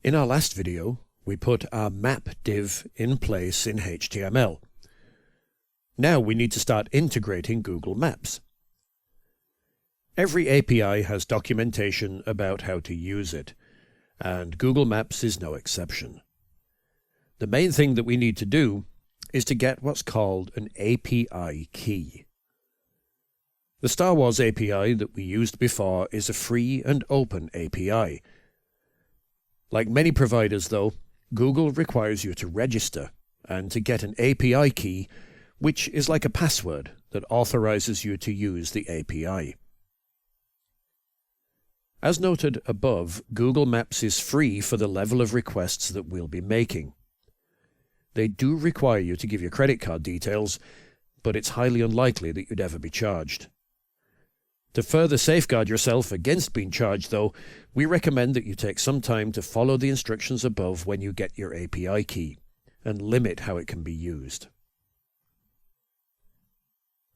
In our last video, we put our map div in place in HTML. Now we need to start integrating Google Maps. Every API has documentation about how to use it, and Google Maps is no exception. The main thing that we need to do is to get what's called an API key. The Star Wars API that we used before is a free and open API. Like many providers though, Google requires you to register and to get an API key, which is like a password that authorizes you to use the API. As noted above, Google Maps is free for the level of requests that we'll be making. They do require you to give your credit card details, but it's highly unlikely that you'd ever be charged. To further safeguard yourself against being charged, though, we recommend that you take some time to follow the instructions above when you get your API key, and limit how it can be used.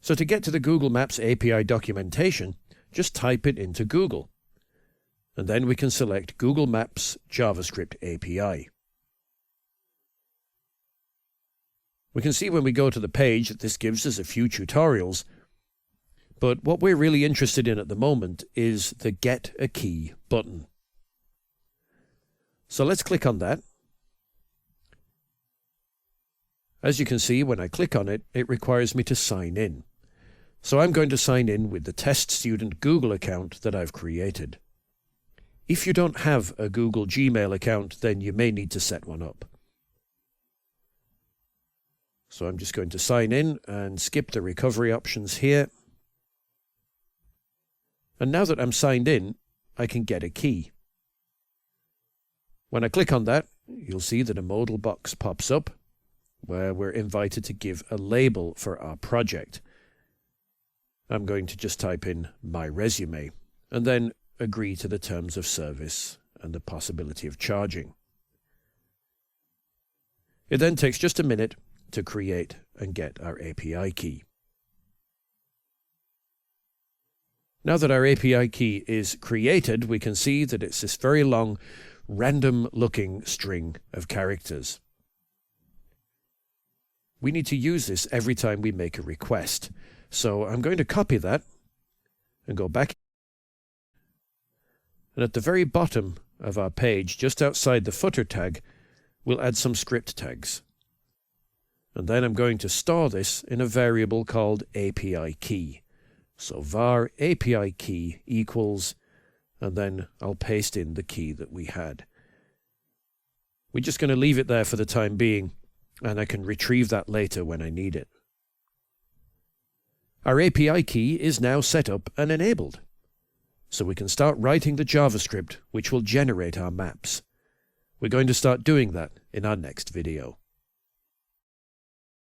So to get to the Google Maps API documentation, just type it into Google, and then we can select Google Maps JavaScript API. We can see when we go to the page that this gives us a few tutorials, but what we're really interested in at the moment is the Get a Key button. So let's click on that. As you can see, when I click on it, it requires me to sign in. So I'm going to sign in with the Test Student Google account that I've created. If you don't have a Google Gmail account, then you may need to set one up. So I'm just going to sign in and skip the recovery options here. And now that I'm signed in, I can get a key. When I click on that, you'll see that a modal box pops up where we're invited to give a label for our project. I'm going to just type in my resume and then agree to the terms of service and the possibility of charging. It then takes just a minute to create and get our API key. Now that our API key is created, we can see that it's this very long, random-looking string of characters. We need to use this every time we make a request. So I'm going to copy that and go back. And at the very bottom of our page, just outside the footer tag, we'll add some script tags. And then I'm going to store this in a variable called API key. So var API key equals, and then I'll paste in the key that we had. We're just going to leave it there for the time being, and I can retrieve that later when I need it. Our API key is now set up and enabled, so we can start writing the JavaScript which will generate our maps. We're going to start doing that in our next video.